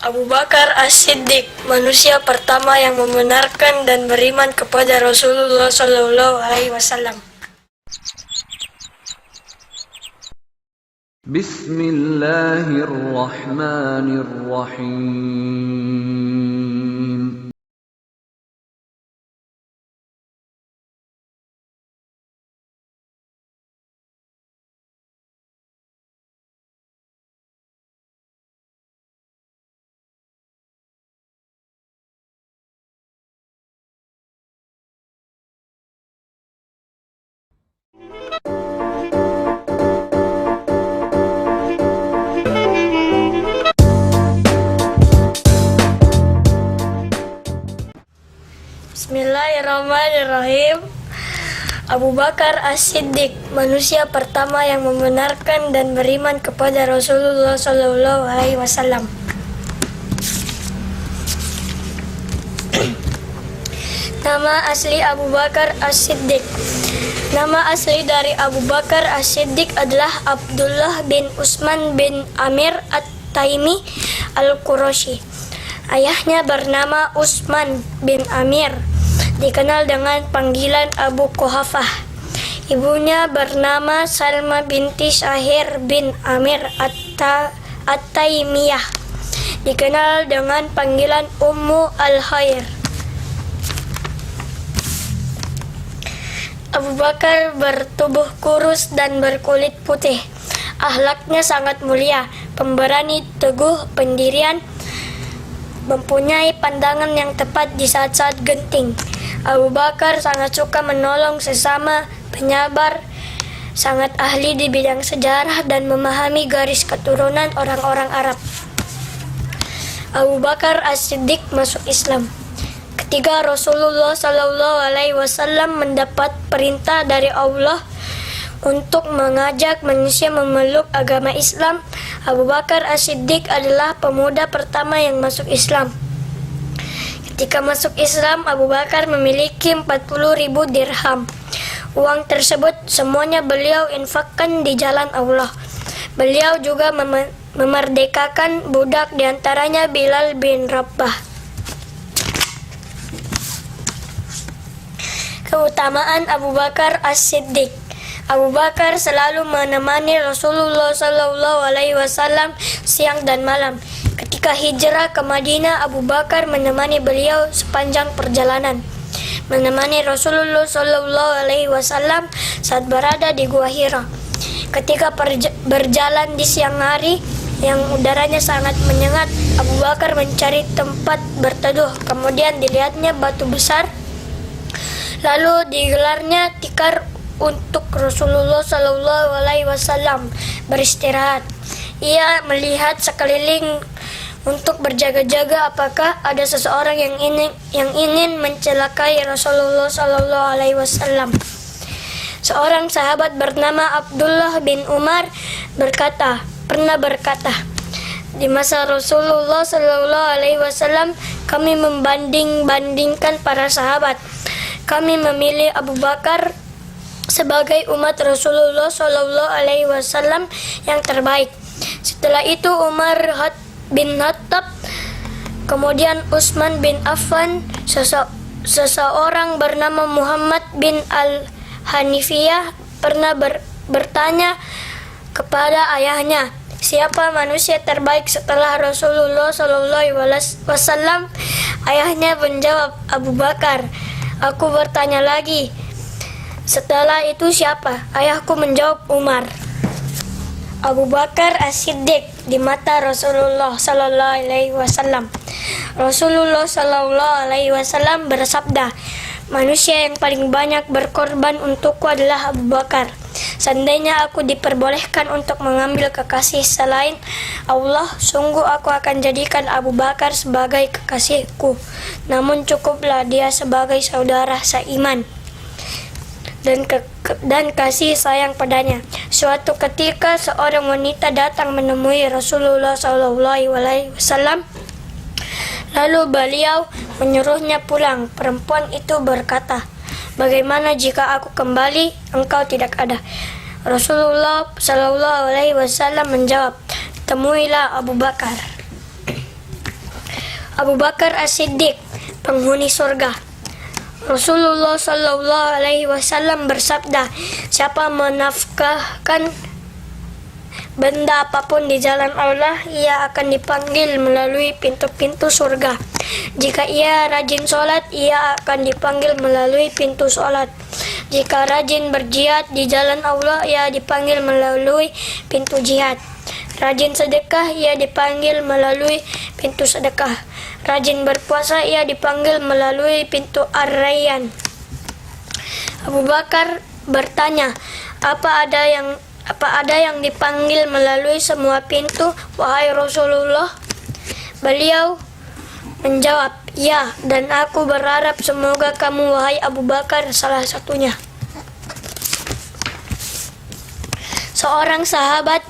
Abu Bakar As-Siddiq, manusia pertama yang membenarkan dan beriman kepada Rasulullah SAW. Bismillahirrahmanirrahim. Bismillahirrahmanirrahim. Abu Bakar As-Siddiq, manusia pertama yang membenarkan dan beriman kepada Rasulullah SAW. Nama asli Abu Bakar As-Siddiq. Nama asli dari Abu Bakar As-Siddiq adalah Abdullah bin Utsman bin Amir At-Taimi Al-Quraisy. Ayahnya bernama Utsman bin Amir, dikenal dengan panggilan Abu Quhafah. Ibunya bernama Salma binti Syahir bin Amir At-Taimiyah, dikenal dengan panggilan Ummu Al-Khair. Abu Bakar bertubuh kurus dan berkulit putih. Akhlaknya sangat mulia, pemberani, teguh pendirian, mempunyai pandangan yang tepat di saat-saat genting. Abu Bakar sangat suka menolong sesama, penyabar, sangat ahli di bidang sejarah dan memahami garis keturunan orang-orang Arab. Abu Bakar As-Siddiq masuk Islam ketika Rasulullah SAW mendapat perintah dari Allah untuk mengajak manusia memeluk agama Islam. Abu Bakar As-Siddiq adalah pemuda pertama yang masuk Islam. Ketika masuk Islam, Abu Bakar memiliki 40.000 dirham. Uang tersebut semuanya beliau infakkan di jalan Allah. Beliau juga memerdekakan budak, diantaranya Bilal bin Rabah. Keutamaan Abu Bakar As-Siddiq. Abu Bakar selalu menemani Rasulullah SAW siang dan malam. Ketika hijrah ke Madinah, Abu Bakar menemani beliau sepanjang perjalanan. Menemani Rasulullah SAW saat berada di Gua Hira. Ketika berjalan di siang hari yang udaranya sangat menyengat, Abu Bakar mencari tempat berteduh. Kemudian dilihatnya batu besar, lalu digelarnya tikar untuk Rasulullah SAW beristirahat. Ia melihat sekeliling untuk berjaga-jaga apakah ada seseorang yang ingin mencelakai Rasulullah SAW. Seorang sahabat bernama Abdullah bin Umar pernah berkata, di masa Rasulullah SAW kami membanding-bandingkan para sahabat. Kami memilih Abu Bakar sebagai umat Rasulullah SAW yang terbaik. Setelah itu Umar bin Khattab, kemudian Utsman bin Affan. Seseorang bernama Muhammad bin Al-Hanifiyah pernah bertanya kepada ayahnya, siapa manusia terbaik setelah Rasulullah SAW? Ayahnya menjawab, Abu Bakar. Aku bertanya lagi, setelah itu siapa? Ayahku menjawab, Umar. Abu Bakar As-Siddiq di mata Rasulullah SAW. Rasulullah SAW bersabda, manusia yang paling banyak berkorban untukku adalah Abu Bakar. Seandainya aku diperbolehkan untuk mengambil kekasih selain Allah, sungguh aku akan jadikan Abu Bakar sebagai kekasihku. Namun cukuplah dia sebagai saudara seiman dan kasih sayang padanya. Suatu ketika seorang wanita datang menemui Rasulullah SAW. Lalu beliau menyuruhnya pulang. Perempuan itu berkata, bagaimana jika aku kembali, engkau tidak ada? Rasulullah SAW menjawab, temuilah Abu Bakar. Abu Bakar As-Siddiq, penghuni surga. Rasulullah Sallallahu Alaihi Wasallam bersabda, siapa menafkahkan benda apapun di jalan Allah, ia akan dipanggil melalui pintu-pintu surga. Jika ia rajin sholat, ia akan dipanggil melalui pintu sholat. Jika rajin berjihad di jalan Allah, ia dipanggil melalui pintu jihad. Rajin sedekah, ia dipanggil melalui pintu sedekah. Rajin berpuasa, ia dipanggil melalui pintu Ar-Rayyan. Abu Bakar bertanya, apa ada yang dipanggil melalui semua pintu, wahai Rasulullah? Beliau menjawab, ya, dan aku berharap semoga kamu, wahai Abu Bakar, salah satunya. Seorang sahabat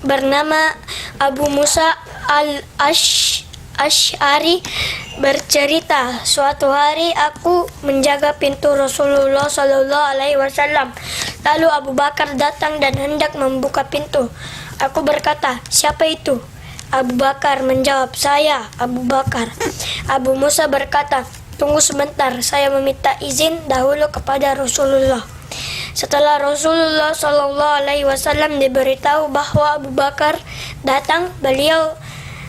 bernama Abu Musa al-Asy'ari bercerita, suatu hari aku menjaga pintu Rasulullah Sallallahu Alaihi Wasallam. Lalu Abu Bakar datang dan hendak membuka pintu. Aku berkata, siapa itu? Abu Bakar menjawab, saya, Abu Bakar. Abu Musa berkata, tunggu sebentar, saya meminta izin dahulu kepada Rasulullah. Setelah Rasulullah Sallallahu Alaihi Wasallam diberitahu bahwa Abu Bakar datang, beliau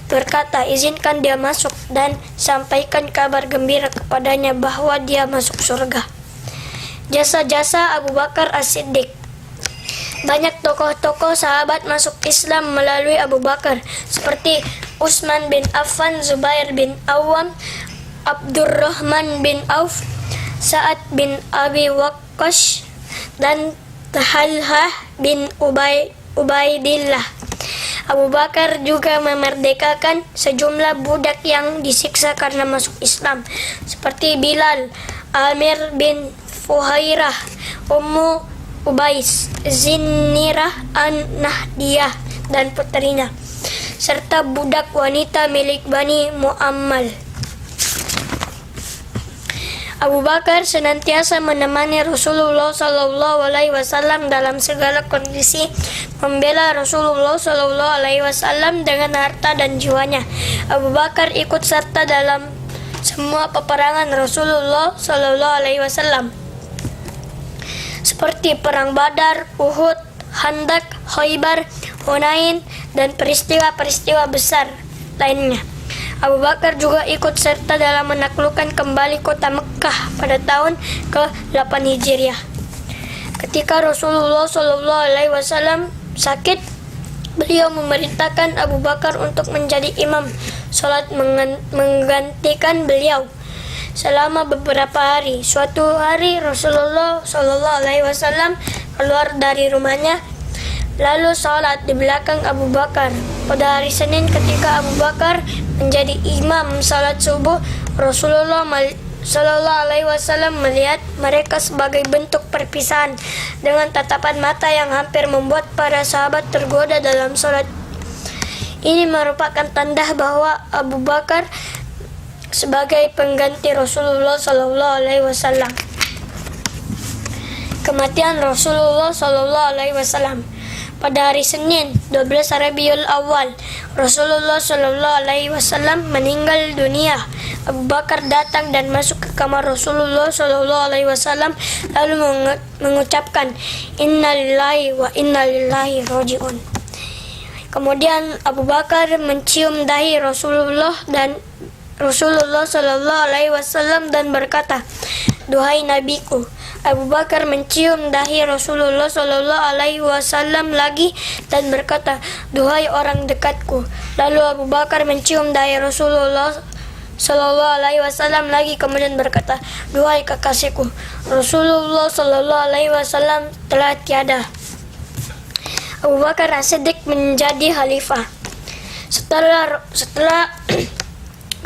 berkata, izinkan dia masuk dan sampaikan kabar gembira kepadanya bahwa dia masuk surga. Jasa-jasa Abu Bakar As-Siddiq. Banyak tokoh-tokoh sahabat masuk Islam melalui Abu Bakar, seperti Utsman bin Affan, Zubair bin Awam, Abdurrahman bin Auf, Sa'ad bin Abi Waqqas, dan Talhah bin Ubaidillah. Abu Bakar juga memerdekakan sejumlah budak yang disiksa karena masuk Islam, seperti Bilal, Amir bin Fuhairah, Ummu Ubais, Zinnirah an-Nahdiyah dan putrinya, serta budak wanita milik Bani Mu'ammal. Abu Bakar senantiasa menemani Rasulullah Sallallahu Alaihi Wasallam dalam segala kondisi, membela Rasulullah Sallallahu Alaihi Wasallam dengan harta dan jiwanya. Abu Bakar ikut serta dalam semua peperangan Rasulullah Sallallahu Alaihi Wasallam, seperti perang Badar, Uhud, Khandaq, Khaybar, Hunain, dan peristiwa-peristiwa besar lainnya. Abu Bakar juga ikut serta dalam menaklukkan kembali kota Mekkah pada tahun ke-8 Hijriah. Ketika Rasulullah Shallallahu Alaihi Wasallam sakit, beliau memerintahkan Abu Bakar untuk menjadi imam sholat menggantikan beliau selama beberapa hari. Suatu hari Rasulullah Shallallahu Alaihi Wasallam keluar dari rumahnya lalu sholat di belakang Abu Bakar. Pada hari Senin ketika Abu Bakar menjadi imam sholat subuh, Rasulullah Sallallahu Alaihi Wasallam melihat mereka sebagai bentuk perpisahan dengan tatapan mata yang hampir membuat para sahabat tergoda dalam sholat. Ini merupakan tanda bahwa Abu Bakar sebagai pengganti Rasulullah Sallallahu Alaihi Wasallam. Kematian Rasulullah Sallallahu Alaihi Wasallam. Pada hari Senin 12 Rabiul Awal, Rasulullah Shallallahu Alaihi Wasallam meninggal dunia. Abu Bakar datang dan masuk ke kamar Rasulullah Shallallahu Alaihi Wasallam lalu mengucapkan Inna lillahi wa inna ilaihi rajiun. Kemudian Abu Bakar mencium dahi Rasulullah Shallallahu Alaihi Wasallam dan berkata, duhai nabiku. Abu Bakar mencium dahi Rasulullah Shallallahu Alaihi Wasallam lagi dan berkata, duhai orang dekatku. Lalu Abu Bakar mencium dahi Rasulullah Shallallahu Alaihi Wasallam lagi kemudian berkata, duhai kekasihku. Rasulullah Shallallahu Alaihi Wasallam telah tiada. Abu Bakar As-Siddiq menjadi khalifah. Setelah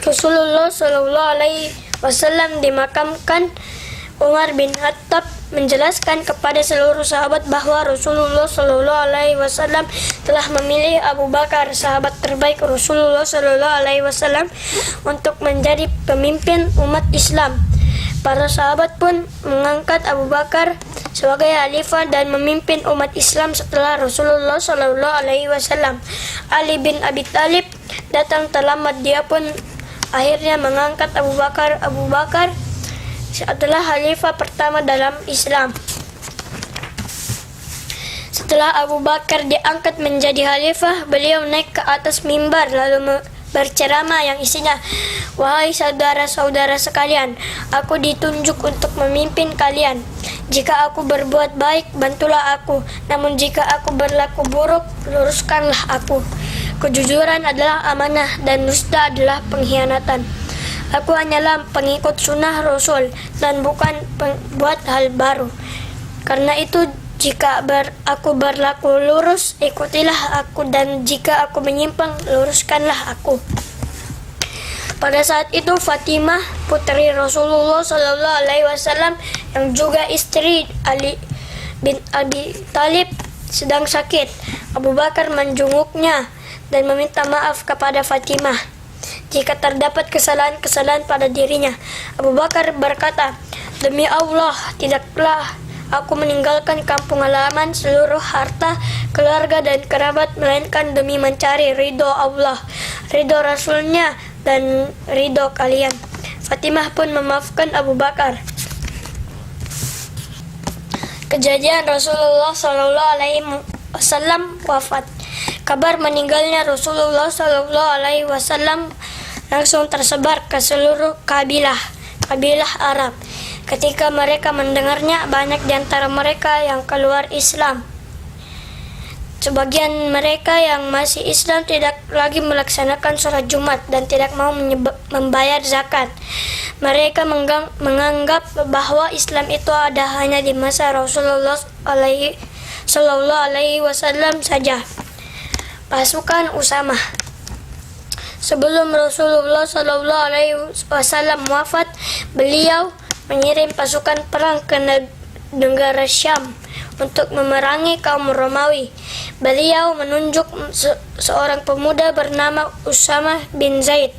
Rasulullah Shallallahu Alaihi Wasallam dimakamkan, Umar bin Khattab menjelaskan kepada seluruh sahabat bahwa Rasulullah Shallallahu Alaihi Wasallam telah memilih Abu Bakar, sahabat terbaik Rasulullah Shallallahu Alaihi Wasallam, untuk menjadi pemimpin umat Islam. Para sahabat pun mengangkat Abu Bakar sebagai khalifah dan memimpin umat Islam setelah Rasulullah Shallallahu Alaihi Wasallam. Ali bin Abi Thalib datang terlambat, dia pun akhirnya mengangkat Abu Bakar. Abu Bakar adalah khalifah pertama dalam Islam. Setelah Abu Bakar diangkat menjadi khalifah, beliau naik ke atas mimbar lalu berceramah yang isinya, "Wahai saudara-saudara sekalian, aku ditunjuk untuk memimpin kalian. Jika aku berbuat baik, bantulah aku. Namun jika aku berlaku buruk, luruskanlah aku. Kejujuran adalah amanah dan dusta adalah pengkhianatan. Aku hanyalah pengikut sunnah Rasul dan bukan pembuat hal baru. Karena itu, jika aku berlaku lurus, ikutilah aku, dan jika aku menyimpang, luruskanlah aku." Pada saat itu Fatimah, putri Rasulullah Sallallahu Alaihi Wasallam yang juga istri Ali bin Abi Thalib, sedang sakit. Abu Bakar menjenguknya dan meminta maaf kepada Fatimah jika terdapat kesalahan-kesalahan pada dirinya. Abu Bakar berkata, "Demi Allah, tidaklah aku meninggalkan kampung halaman, seluruh harta, keluarga dan kerabat, melainkan demi mencari ridho Allah, ridho Rasulnya, dan ridho kalian." Fatimah pun memaafkan Abu Bakar. Kejadian Rasulullah Sallallahu Alaihi Wasallam wafat. Kabar meninggalnya Rasulullah Sallallahu Alaihi Wasallam langsung tersebar ke seluruh kabilah Arab. Ketika mereka mendengarnya, banyak di antara mereka yang keluar Islam. Sebagian mereka yang masih Islam tidak lagi melaksanakan sholat Jumat dan tidak mau membayar zakat. Mereka menganggap bahwa Islam itu ada hanya di masa Rasulullah Sallallahu Alaihi Wasallam saja. Pasukan Usamah. Sebelum Rasulullah Sallallahu Alaihi Wasallam wafat, beliau mengirim pasukan perang ke negara Syam untuk memerangi kaum Romawi. Beliau menunjuk seorang pemuda bernama Usamah bin Zaid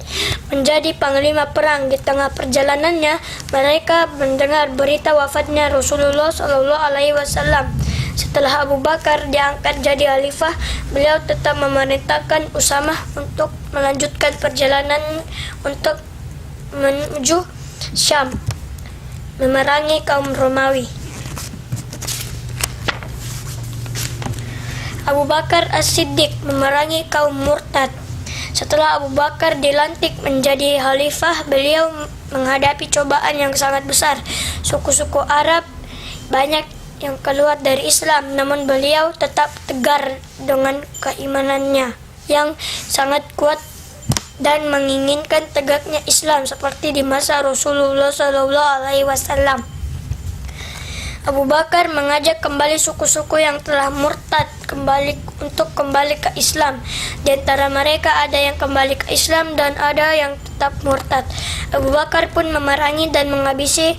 menjadi panglima perang. Di tengah perjalanannya, mereka mendengar berita wafatnya Rasulullah Sallallahu Alaihi Wasallam. Setelah Abu Bakar diangkat jadi khalifah, beliau tetap memerintahkan Usamah untuk melanjutkan perjalanan untuk menuju Syam, memerangi kaum Romawi. Abu Bakar As-Siddiq memerangi kaum murtad. Setelah Abu Bakar dilantik menjadi khalifah, beliau menghadapi cobaan yang sangat besar. Suku-suku Arab banyak yang keluar dari Islam, namun beliau tetap tegar dengan keimanannya yang sangat kuat dan menginginkan tegaknya Islam seperti di masa Rasulullah Sallallahu Alaihi Wasallam. Abu Bakar mengajak kembali suku-suku yang telah murtad untuk kembali ke Islam. Di antara mereka ada yang kembali ke Islam dan ada yang tetap murtad. Abu Bakar pun memerangi dan menghabisi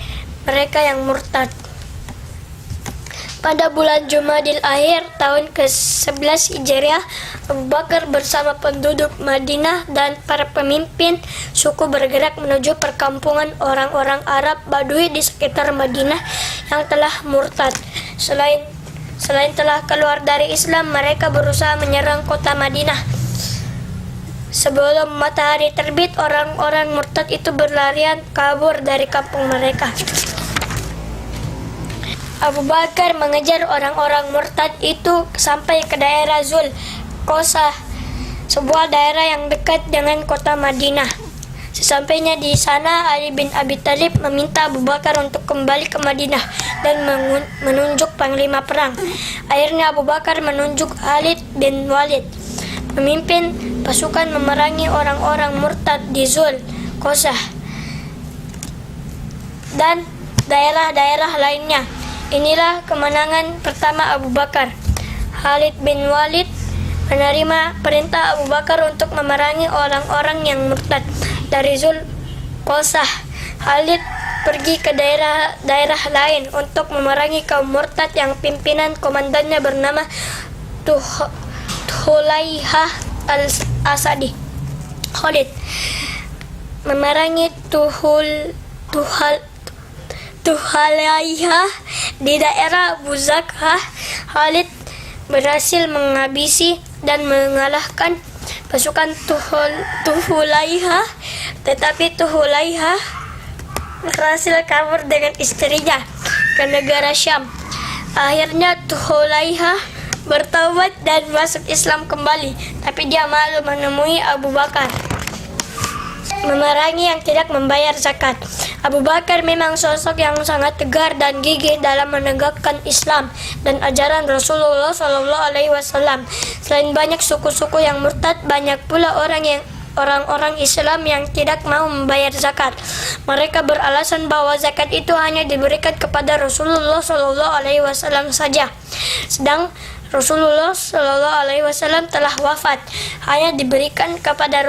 mereka yang murtad. Pada bulan Jumadil Akhir tahun ke-11 Hijriah, Abu Bakar bersama penduduk Madinah dan para pemimpin suku bergerak menuju perkampungan orang-orang Arab Badui di sekitar Madinah yang telah murtad. Selain telah keluar dari Islam, mereka berusaha menyerang kota Madinah. Sebelum matahari terbit, orang-orang murtad itu berlarian kabur dari kampung mereka. Abu Bakar mengejar orang-orang murtad itu sampai ke daerah Zul Qasah, sebuah daerah yang dekat dengan kota Madinah. Sesampainya di sana, Ali bin Abi Thalib meminta Abu Bakar untuk kembali ke Madinah dan menunjuk panglima perang. Akhirnya Abu Bakar menunjuk Khalid bin Walid memimpin pasukan memerangi orang-orang murtad di Zul Qasah dan daerah-daerah lainnya. Inilah kemenangan pertama Abu Bakar. Khalid bin Walid menerima perintah Abu Bakar untuk memerangi orang-orang yang murtad dari Zul Qasah. Khalid pergi ke daerah lain untuk memerangi kaum murtad yang pimpinan komandannya bernama Thulaihah al-Asadi. Khalid memerangi Thulaihah di daerah Buzakah. Khalid berhasil menghabisi dan mengalahkan pasukan Thulaihah, Tetapi Tuhulaiha berhasil kabur dengan istrinya ke negara Syam. Akhirnya Tuhulaiha bertaubat dan masuk Islam kembali, tapi dia malu menemui Abu Bakar, memerangi yang tidak membayar zakat. Abu Bakar memang sosok yang sangat tegar dan gigih dalam menegakkan Islam dan ajaran Rasulullah SAW. Selain banyak suku-suku yang murtad, banyak pula orang-orang Islam yang tidak mau membayar zakat. Mereka beralasan bahwa zakat itu hanya diberikan kepada Rasulullah SAW saja, sedang Rasulullah SAW telah wafat, hanya diberikan kepada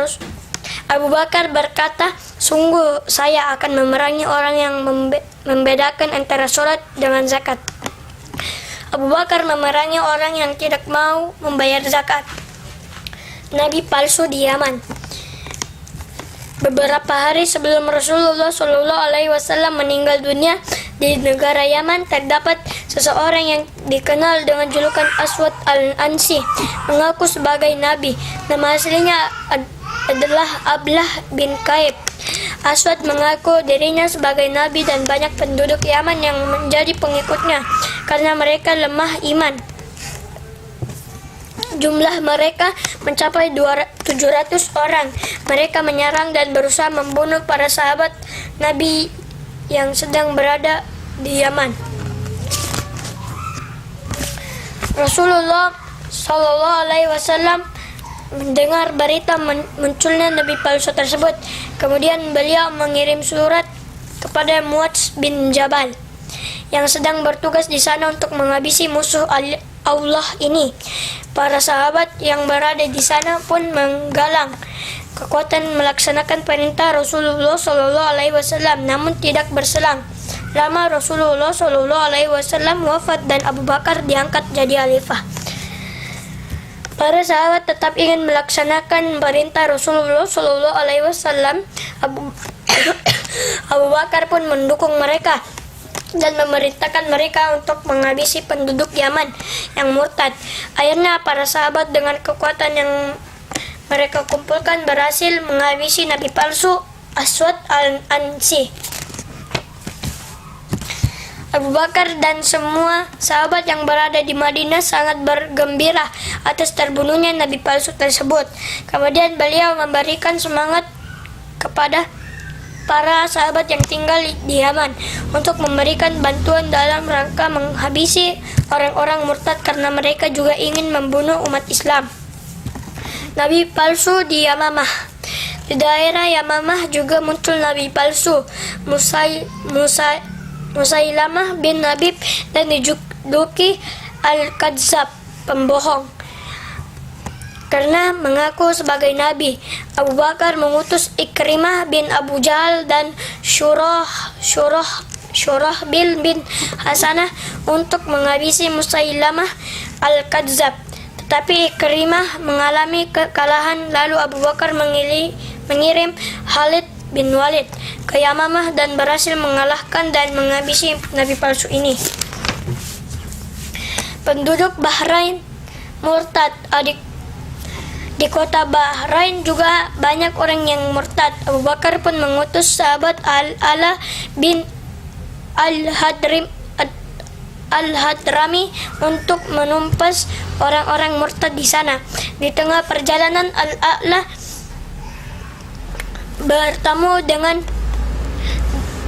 Abu Bakar berkata, "Sungguh saya akan memerangi orang yang membedakan antara sholat dengan zakat." Abu Bakar memerangi orang yang tidak mau membayar zakat. Nabi palsu di Yaman. Beberapa hari sebelum Rasulullah SAW meninggal dunia, di negara Yaman terdapat seseorang yang dikenal dengan julukan Aswad al-Ansi, mengaku sebagai nabi. Nama aslinya adalah Ablah bin Kaib. Aswad mengaku dirinya sebagai nabi dan banyak penduduk Yaman yang menjadi pengikutnya karena mereka lemah iman. Jumlah mereka mencapai 700 orang. Mereka menyerang dan berusaha membunuh para sahabat Nabi yang sedang berada di Yaman. Rasulullah SAW mendengar berita munculnya nabi palsu tersebut. Kemudian beliau mengirim surat kepada Muadz bin Jabal yang sedang bertugas di sana untuk menghabisi musuh Allah ini. Para sahabat yang berada di sana pun menggalang kekuatan melaksanakan perintah Rasulullah SAW, namun tidak berselang lama Rasulullah SAW wafat dan Abu Bakar diangkat jadi khalifah. Para sahabat tetap ingin melaksanakan perintah Rasulullah SAW. Abu Bakar pun mendukung mereka dan memerintahkan mereka untuk menghabisi penduduk Yaman yang murtad. Akhirnya para sahabat dengan kekuatan yang mereka kumpulkan berhasil menghabisi nabi palsu Aswad al-Ansi. Abu Bakar dan semua sahabat yang berada di Madinah sangat bergembira atas terbunuhnya nabi palsu tersebut. Kemudian beliau memberikan semangat kepada para sahabat yang tinggal di Yaman untuk memberikan bantuan dalam rangka menghabisi orang-orang murtad karena mereka juga ingin membunuh umat Islam. Nabi palsu di Yamamah. Di daerah Yamamah juga muncul nabi palsu Musailamah bin Habib dan dijuluki Al-Kadzab, pembohong, karena mengaku sebagai nabi. Abu Bakar mengutus Ikrimah bin Abu Jahal dan Shurahbil bin Hasanah untuk menghabisi Musailamah Al-Kadzab. Tetapi Ikrimah mengalami kekalahan, lalu Abu Bakar mengirim Khalid bin Walid ke Yamamah dan berhasil mengalahkan dan menghabisi nabi palsu ini. Penduduk Bahrain murtad. Di kota Bahrain juga banyak orang yang murtad. Abu Bakar pun mengutus sahabat Al-Ala bin Al-Hadrami untuk menumpas orang-orang murtad di sana. Di tengah perjalanan, Al-Ala bertemu dengan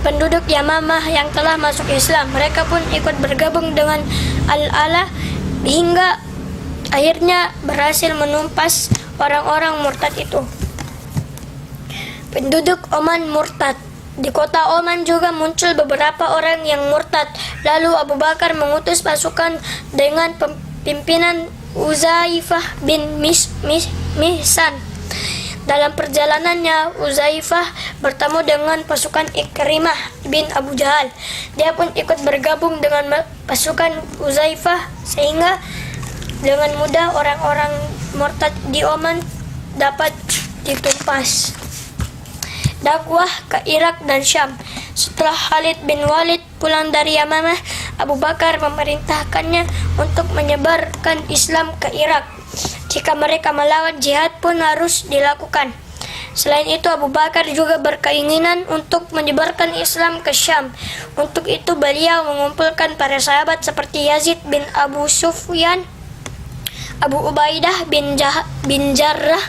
penduduk Yamamah yang telah masuk Islam. Mereka pun ikut bergabung dengan Al-Ala hingga akhirnya berhasil menumpas orang-orang murtad itu. Penduduk Oman murtad. Di kota Oman juga muncul beberapa orang yang murtad. Lalu Abu Bakar mengutus pasukan dengan pimpinan Uzaifah bin Mihsan. Dalam perjalanannya, Uzaifah bertemu dengan pasukan Ikrimah bin Abu Jahal. Dia pun ikut bergabung dengan pasukan Uzaifah sehingga dengan mudah orang-orang murtad di Oman dapat ditumpas. Dakwah ke Irak dan Syam. Setelah Khalid bin Walid pulang dari Yamamah, Abu Bakar memerintahkannya untuk menyebarkan Islam ke Irak. Jika mereka melawan, jihad pun harus dilakukan. Selain itu, Abu Bakar juga berkeinginan untuk menyebarkan Islam ke Syam. Untuk itu, beliau mengumpulkan para sahabat seperti Yazid bin Abu Sufyan, Abu Ubaidah bin Jarrah,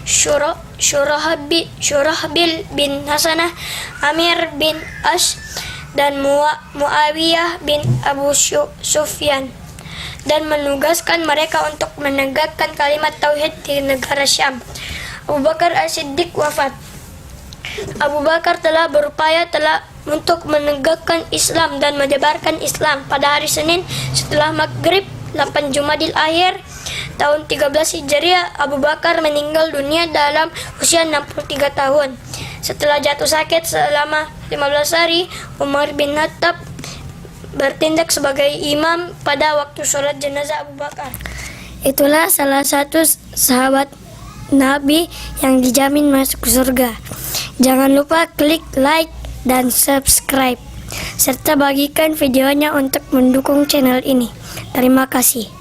Syurahbil bin Hasanah, Amir bin As, dan Muawiyah bin Abu Sufyan, dan menugaskan mereka untuk menegakkan kalimat tauhid di negara Syam. Abu Bakar As-Siddiq wafat. Abu Bakar telah berupaya untuk menegakkan Islam dan menyebarkan Islam. Pada hari Senin setelah maghrib 8 Jumadil Akhir tahun 13 Hijriah, Abu Bakar meninggal dunia dalam usia 63 tahun. Setelah jatuh sakit selama 15 hari, Umar bin Khattab bertindak sebagai imam pada waktu sholat jenazah Abu Bakar. Itulah salah satu sahabat Nabi yang dijamin masuk surga. Jangan lupa klik like dan subscribe, serta bagikan videonya untuk mendukung channel ini. Terima kasih.